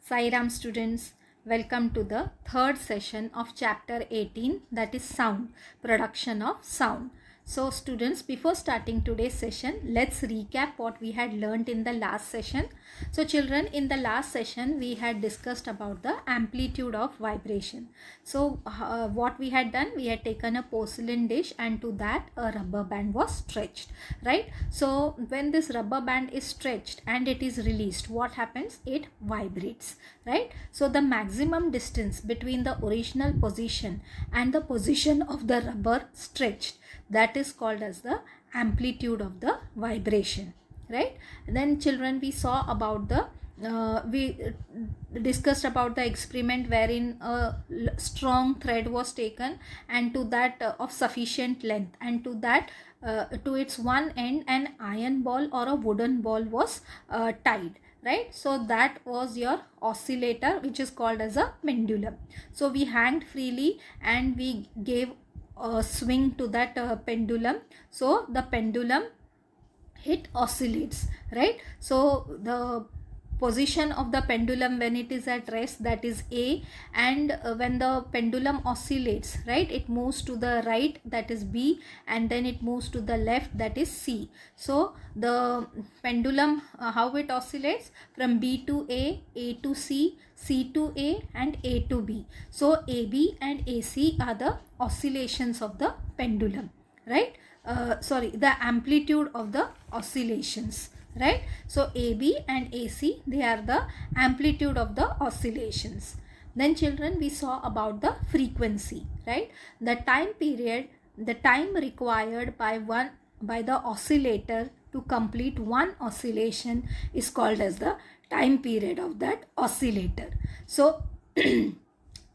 Sai Ram students, welcome to the third session of chapter 18, that is sound, production of sound. So students, before starting today's session, let's recap what we had learnt in the last session. So children, in the last session we had discussed about the amplitude of vibration. So what we had done, we had taken a porcelain dish and to that a rubber band was stretched, right? So when this rubber band is stretched and it is released, what happens? It vibrates, right? So the maximum distance between the original position and the position of the rubber stretched, that is called as the amplitude of the vibration, right? Then children, we saw about the we discussed about the experiment wherein a strong thread was taken and to that of sufficient length, and to that to its one end an iron ball or a wooden ball was tied, right? So that was your oscillator, which is called as a pendulum. So we hanged freely and we gave a swing to that pendulum. So the pendulum, it oscillates, right? So the position of the pendulum when it is at rest, that is A, and when the pendulum oscillates, right, it moves to the right, that is B, and then it moves to the left, that is C. So the pendulum, how it oscillates? From B to A to C, C to A, and A to B. So AB and AC are the oscillations of the pendulum, right? The amplitude of the oscillations, right? So AB and AC, they are the amplitude of the oscillations. Then children, we saw about the frequency, right? The time period, the time required by the oscillator to complete one oscillation is called as the time period of that oscillator. So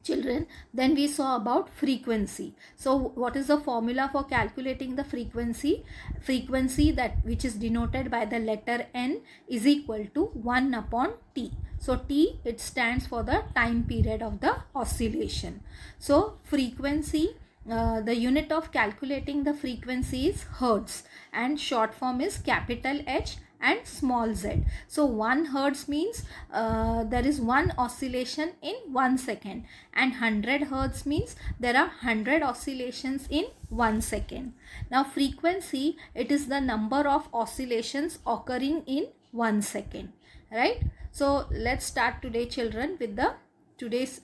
children, then we saw about frequency. So what is the formula for calculating the frequency? Frequency, that which is denoted by the letter N, is equal to 1 upon T. So T, it stands for the time period of the oscillation. So frequency, the unit of calculating the frequency is hertz, and short form is capital H and small z. So 1 hertz means there is one oscillation in 1 second, and 100 hertz means there are 100 oscillations in 1 second. Now frequency, it is the number of oscillations occurring in 1 second, right? So let's start today children with the today's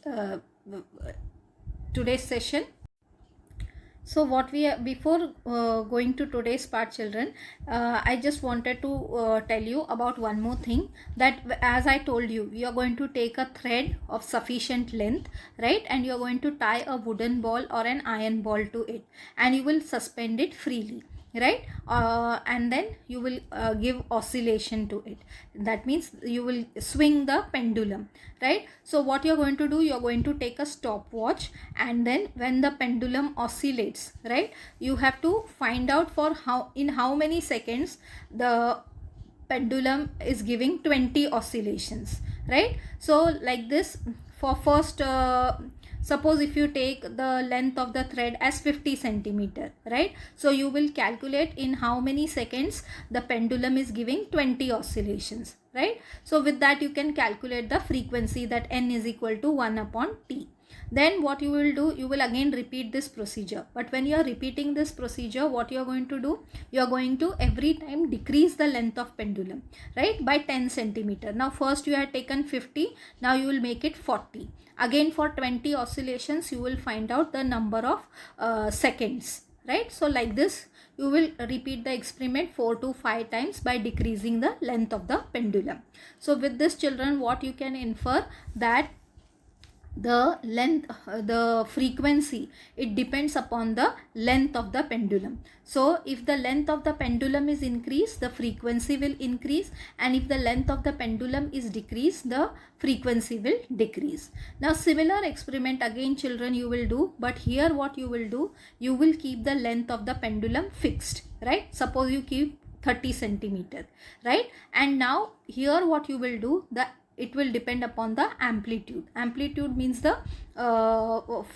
session. So what we before going to today's part children, I just wanted to tell you about one more thing, that as I told you, you are going to take a thread of sufficient length, right, and you are going to tie a wooden ball or an iron ball to it, and you will suspend it freely, right? And then you will give oscillation to it. That means you will swing the pendulum, right? So what you're going to do, you're going to take a stopwatch, and then when the pendulum oscillates, right, you have to find out for how many seconds the pendulum is giving 20 oscillations, right? So like this, for first suppose if you take the length of the thread as 50 centimeter, right? So you will calculate in how many seconds the pendulum is giving 20 oscillations, right? So with that you can calculate the frequency, that N is equal to 1 upon T. Then what you will do, you will again repeat this procedure. But when you are repeating this procedure, what you are going to do, you are going to every time decrease the length of pendulum, right, by 10 centimeter. Now first you have taken 50, now you will make it 40. Again for 20 oscillations you will find out the number of seconds, right? So like this you will repeat the experiment 4 to 5 times by decreasing the length of the pendulum. So with this children, what you can infer, that the length, the frequency, it depends upon the length of the pendulum. So if the length of the pendulum is increased, the frequency will increase, and if the length of the pendulum is decreased, the frequency will decrease. Now similar experiment again children you will do, but here what you will do, you will keep the length of the pendulum fixed, right? Suppose you keep 30 centimeter, right? And now here what you will do, it will depend upon the amplitude. Amplitude means the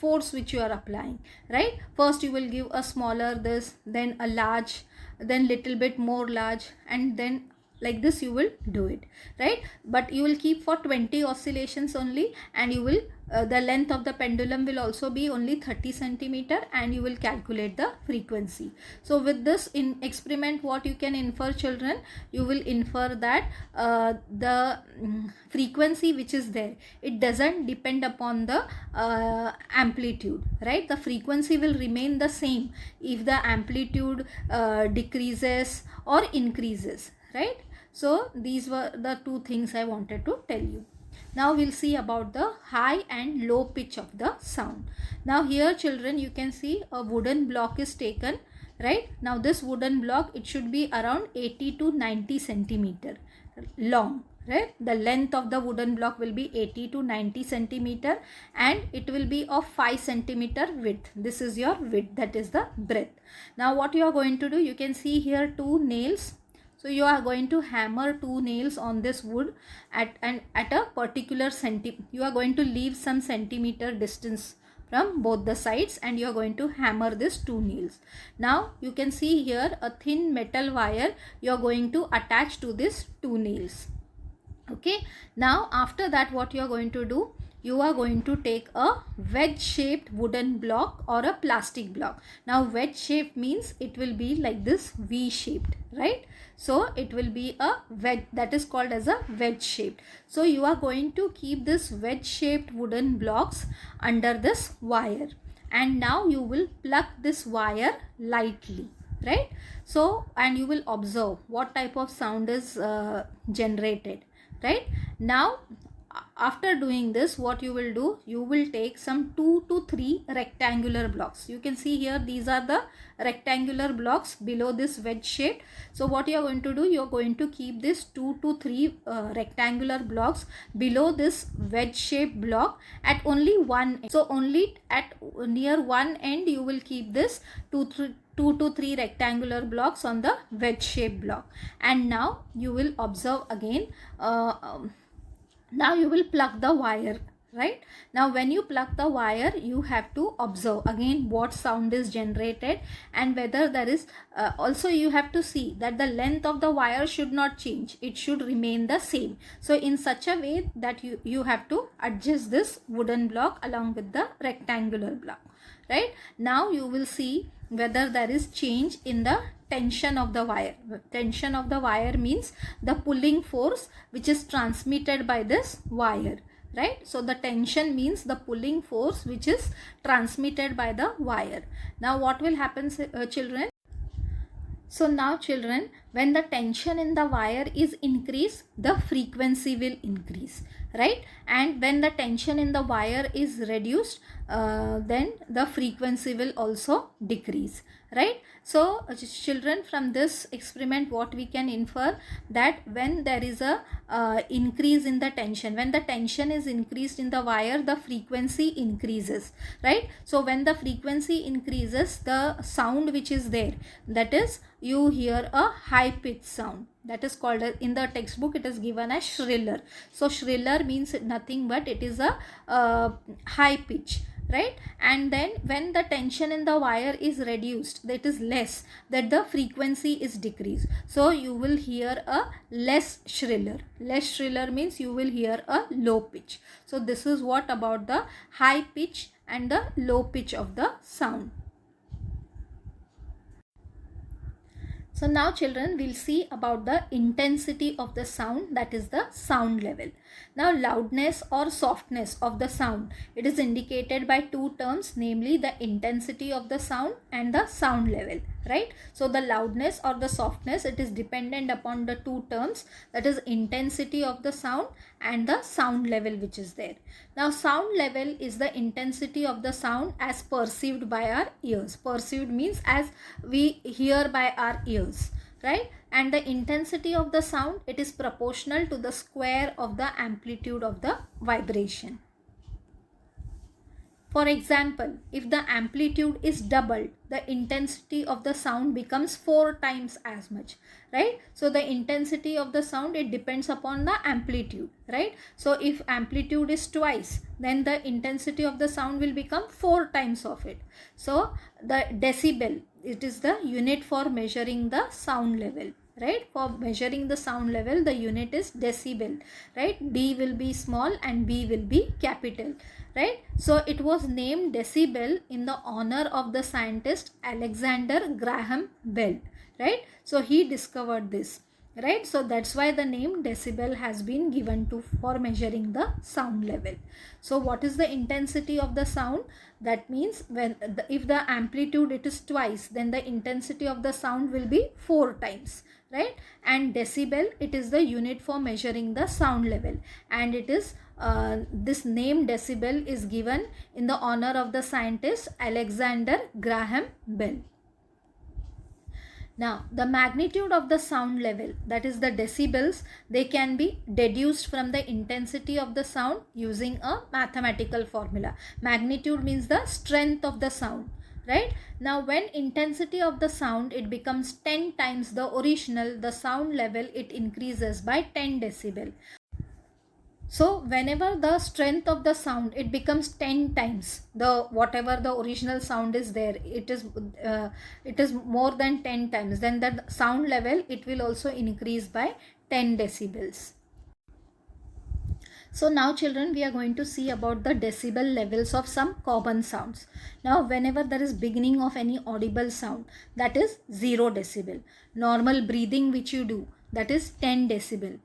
force which you are applying, right? First you will give a smaller this, then a large, then little bit more large, and then like this you will do it, right? But you will keep for 20 oscillations only, and you will the length of the pendulum will also be only 30 centimeter, and you will calculate the frequency. So with this in experiment, what you can infer, children, you will infer that the frequency which is there, it doesn't depend upon the amplitude, right? The frequency will remain the same if the amplitude decreases or increases, right? So these were the two things I wanted to tell you. Now we'll see about the high and low pitch of the sound. Now here, children, you can see a wooden block is taken, right? Now this wooden block, it should be around 80 to 90 centimeter long, right? The length of the wooden block will be 80 to 90 centimeter, and it will be of 5 centimeter width. This is your width, that is the breadth. Now what you are going to do, you can see here two nails. So you are going to hammer two nails on this wood at a particular you are going to leave some centimeter distance from both the sides, and you are going to hammer this two nails. Now you can see here a thin metal wire you are going to attach to this two nails. Okay, now after that, what you are going to do, you are going to take a wedge shaped wooden block or a plastic block. Now wedge shaped means it will be like this, V shaped, right? So it will be a wedge, that is called as a wedge shaped. So you are going to keep this wedge shaped wooden blocks under this wire, and now you will pluck this wire lightly, right? So, and you will observe what type of sound is generated, right? Now after doing this, what you will do, you will take some 2 to 3 rectangular blocks. You can see here, these are the rectangular blocks below this wedge shape. So what you are going to do, you are going to keep this 2 to 3 rectangular blocks below this wedge shaped block at only one end. So only at near one end you will keep this 2 to 3 rectangular blocks on the wedge shaped block. And now you will observe again, now you will pluck the wire, right? Now when you pluck the wire, you have to observe again what sound is generated, and whether there is also you have to see that the length of the wire should not change, it should remain the same. So in such a way that you have to adjust this wooden block along with the rectangular block, right? Now you will see whether there is change in the tension of the wire. Tension of the wire means the pulling force which is transmitted by this wire, right? So the tension means the pulling force which is transmitted by the wire. Now what will happen, children? So now, children, when the tension in the wire is increased, the frequency will increase, right? And when the tension in the wire is reduced, then the frequency will also decrease, right? So children, from this experiment, what we can infer, that when there is a increase in the tension, when the tension is increased in the wire, the frequency increases, right? So when the frequency increases, the sound which is there, that is, you hear a high pitch sound, that is called, in the textbook it is given as shriller. So shriller means nothing but it is a high pitch, right? And then when the tension in the wire is reduced, that is less, that the frequency is decreased, so you will hear a less shriller. Less shriller means you will hear a low pitch. So this is what about the high pitch and the low pitch of the sound. So now, children, we'll see about the intensity of the sound, that is the sound level. Now loudness or softness of the sound, it is indicated by two terms, namely the intensity of the sound and the sound level, right? So the loudness or the softness, it is dependent upon the two terms, that is intensity of the sound and the sound level which is there. Now sound level is the intensity of the sound as perceived by our ears. Perceived means as we hear by our ears, right? And the intensity of the sound, it is proportional to the square of the amplitude of the vibration. For example, if the amplitude is doubled, the intensity of the sound becomes 4 times as much, right? So the intensity of the sound, it depends upon the amplitude, right? So if amplitude is twice, then the intensity of the sound will become 4 times of it. So the decibel, it is the unit for measuring the sound level, right? For measuring the sound level, the unit is decibel, right? D will be small and B will be capital, right? So it was named decibel in the honor of the scientist Alexander Graham Bell, right? So he discovered this, right? So that's why the name decibel has been given to for measuring the sound level. So what is the intensity of the sound? That means when if the amplitude it is twice, then the intensity of the sound will be 4 times, right? And decibel, it is the unit for measuring the sound level, and it is this name decibel is given in the honor of the scientist Alexander Graham Bell. Now, the magnitude of the sound level, that is the decibels, they can be deduced from the intensity of the sound using a mathematical formula. Magnitude means the strength of the sound, right? Now, when intensity of the sound, it becomes 10 times the original, the sound level, it increases by 10 decibel. So whenever the strength of the sound, it becomes 10 times the whatever the original sound is there, it is more than 10 times, then the sound level, it will also increase by 10 decibels. So now children, we are going to see about the decibel levels of some common sounds. Now whenever there is beginning of any audible sound, that is 0 decibel. Normal breathing which you do, that is 10 decibel.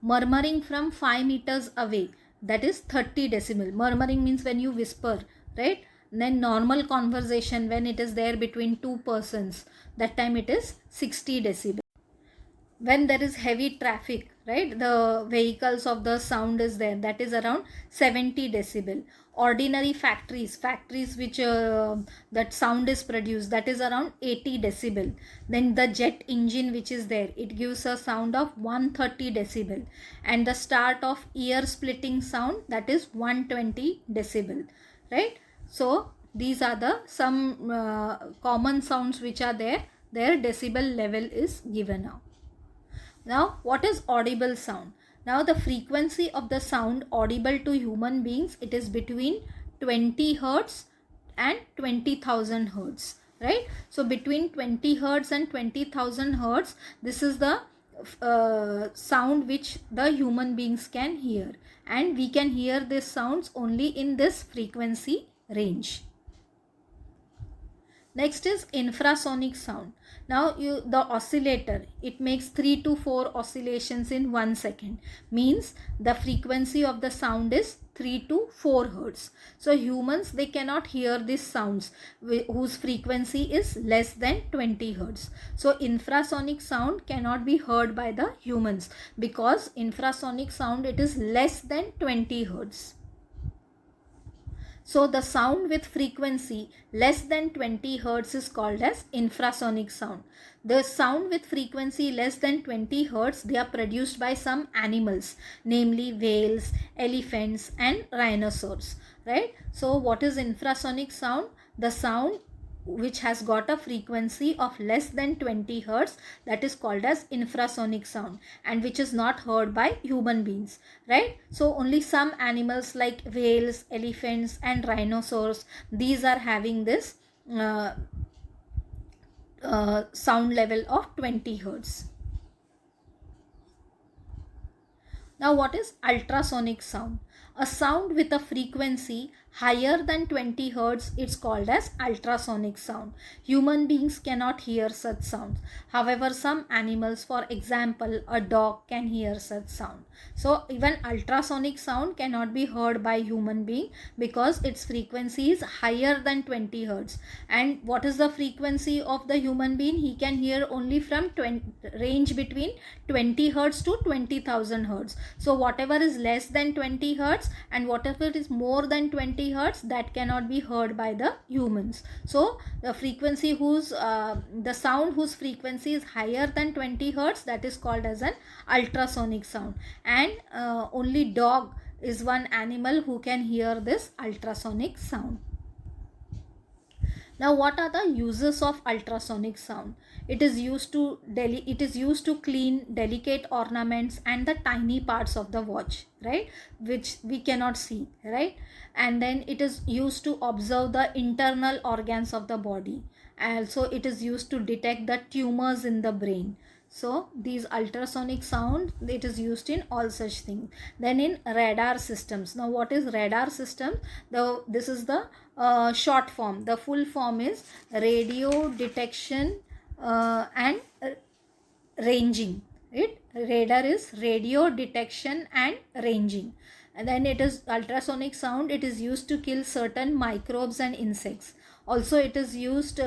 Murmuring from 5 meters away, that is 30 decibel. Murmuring means when you whisper, right? Then normal conversation when it is there between two persons, that time it is 60 decibel. When there is heavy traffic, right, the vehicles of the sound is there, that is around 70 decibel. Ordinary factories which that sound is produced, that is around 80 decibel. Then the jet engine which is there, it gives a sound of 130 decibel. And the start of ear splitting sound, that is 120 decibel, right? So these are the some common sounds which are there, their decibel level is given now. Now, what is audible sound? Now, the frequency of the sound audible to human beings, it is between 20 hertz and 20,000 hertz, right? So, between 20 hertz and 20,000 hertz, this is the sound which the human beings can hear, and we can hear these sounds only in this frequency range. Next is infrasonic sound. Now the oscillator, it makes 3 to 4 oscillations in 1 second. Means the frequency of the sound is 3 to 4 hertz. So humans, they cannot hear these sounds whose frequency is less than 20 hertz. So infrasonic sound cannot be heard by the humans because infrasonic sound, it is less than 20 hertz. So the sound with frequency less than 20 hertz is called as infrasonic sound. The sound with frequency less than 20 hertz, they are produced by some animals, namely whales, elephants and rhinoceros, right? So what is infrasonic sound? The sound which has got a frequency of less than 20 hertz, that is called as infrasonic sound, and which is not heard by human beings, right? So only some animals like whales, elephants and rhinoceros, these are having this sound level of 20 hertz. Now what is ultrasonic sound? A sound with a frequency higher than 20 hertz, it's called as ultrasonic sound. Human beings cannot hear such sounds. However, some animals, for example, a dog can hear such sound. So even ultrasonic sound cannot be heard by human being because its frequency is higher than 20 hertz. And what is the frequency of the human being? He can hear only from range between 20 hertz to 20,000 hertz. So whatever is less than 20 hertz and whatever is more than 20 hertz, that cannot be heard by the humans. So the frequency the sound whose frequency is higher than 20 hertz, that is called as an ultrasonic sound. And only dog is one animal who can hear this ultrasonic sound. Now what are the uses of ultrasonic sound? It is used to clean delicate ornaments and the tiny parts of the watch, right, which we cannot see, right? And then it is used to observe the internal organs of the body. Also it is used to detect the tumors in the brain. So these ultrasonic sound, it is used in all such things. Then in radar systems. Now what is radar system? This is the short form. The full form is radio detection and ranging. Radar is radio detection and ranging. And then it is ultrasonic sound. It is used to kill certain microbes and insects. Also it is used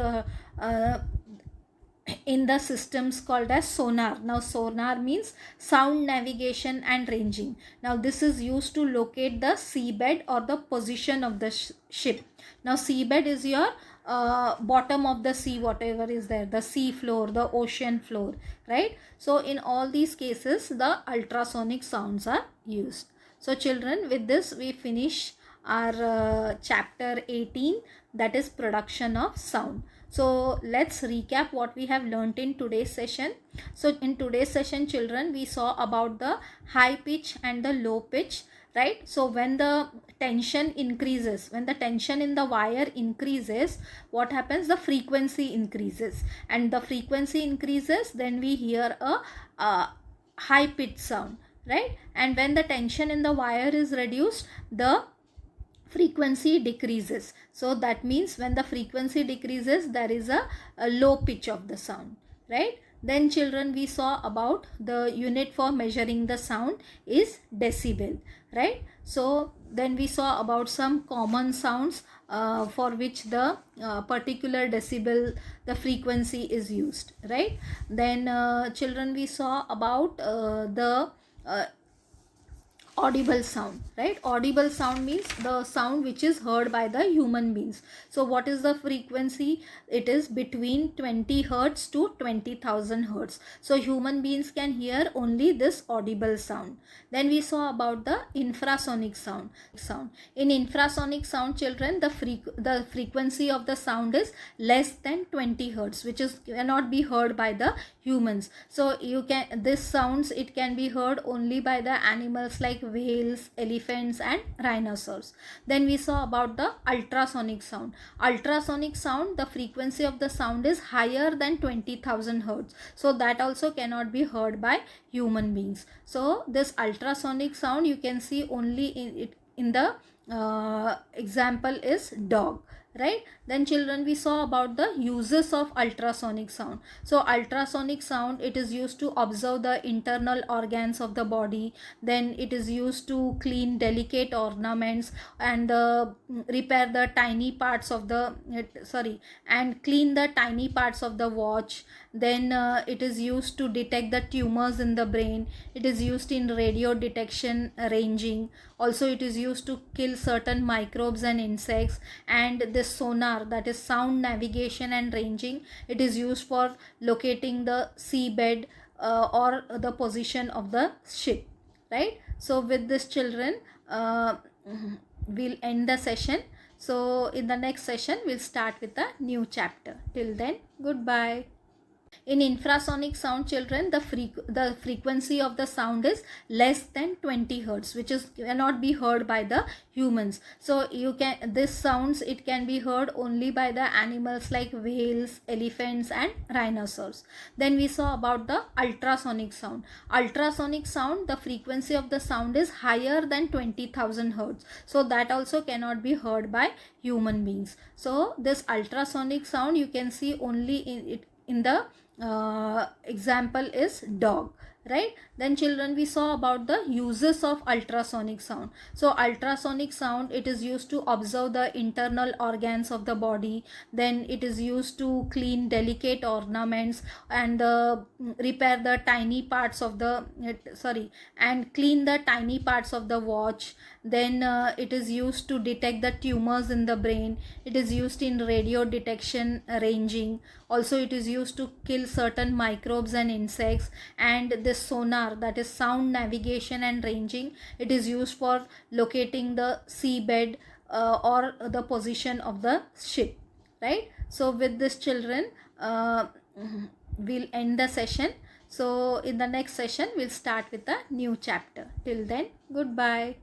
in the systems called as sonar. Now sonar means sound navigation and ranging. Now this is used to locate the seabed or the position of the ship. Now seabed is your bottom of the sea, whatever is there, the sea floor, the ocean floor, right? So in all these cases the ultrasonic sounds are used. So children, with this we finish our chapter 18, that is production of sound. So let's recap what we have learnt in today's session. So in today's session children, we saw about the high pitch and the low pitch, right? So when the tension increases, when the tension in the wire increases, what happens? The frequency increases, and the frequency increases, then we hear a high pitch sound, right? And when the tension in the wire is reduced, the frequency decreases. So that means when the frequency decreases, there is a low pitch of the sound, right? Then children, we saw about the unit for measuring the sound is decibel, right? So then we saw about some common sounds for which the particular decibel, the frequency is used, right? Then children, we saw about the audible sound, right? Audible sound means the sound which is heard by the human beings. So what is the frequency? It is between 20 hertz to 20,000 hertz. So human beings can hear only this audible sound. Then we saw about the infrasonic sound. In infrasonic sound children, the frequency of the sound is less than 20 hertz, which is cannot be heard by the humans. So this sounds, it can be heard only by the animals like whales, elephants and rhinoceros. Then we saw about the ultrasonic sound. Ultrasonic sound, the frequency of the sound is higher than 20,000 hertz. So that also cannot be heard by human beings. So this ultrasonic sound you can see only in the example is dog, right? Then children, we saw about the uses of ultrasonic sound. So ultrasonic sound, it is used to observe the internal organs of the body. Then it is used to clean delicate ornaments and repair the tiny parts of the and clean the tiny parts of the watch. Then it is used to detect the tumors in the brain. It is used in radio detection, ranging. Also it is used to kill certain microbes and insects. And this sonar, that is sound navigation and ranging, it is used for locating the seabed or the position of the ship, right? So with this children, we'll end the session. So in the next session we'll start with a new chapter. Till then, goodbye. In infrasonic sound children, the frequency of the sound is less than 20 hertz, which is cannot be heard by the humans. So this sounds, it can be heard only by the animals like whales, elephants and rhinoceros. Then we saw about the ultrasonic sound. Ultrasonic sound, the frequency of the sound is higher than 20,000 hertz. So that also cannot be heard by human beings. So this ultrasonic sound you can see only in the example is dog, right? Then children, we saw about the uses of ultrasonic sound. So ultrasonic sound, it is used to observe the internal organs of the body. Then it is used to clean delicate ornaments and repair the tiny parts of the and clean the tiny parts of the watch. Then it is used to detect the tumors in the brain. It is used in radio detection, ranging. Also it is used to kill certain microbes and insects. And this sonar, that is sound navigation and ranging, it is used for locating the seabed or the position of the ship, right? So with this children, we'll end the session. So in the next session we'll start with a new chapter. Till then, goodbye.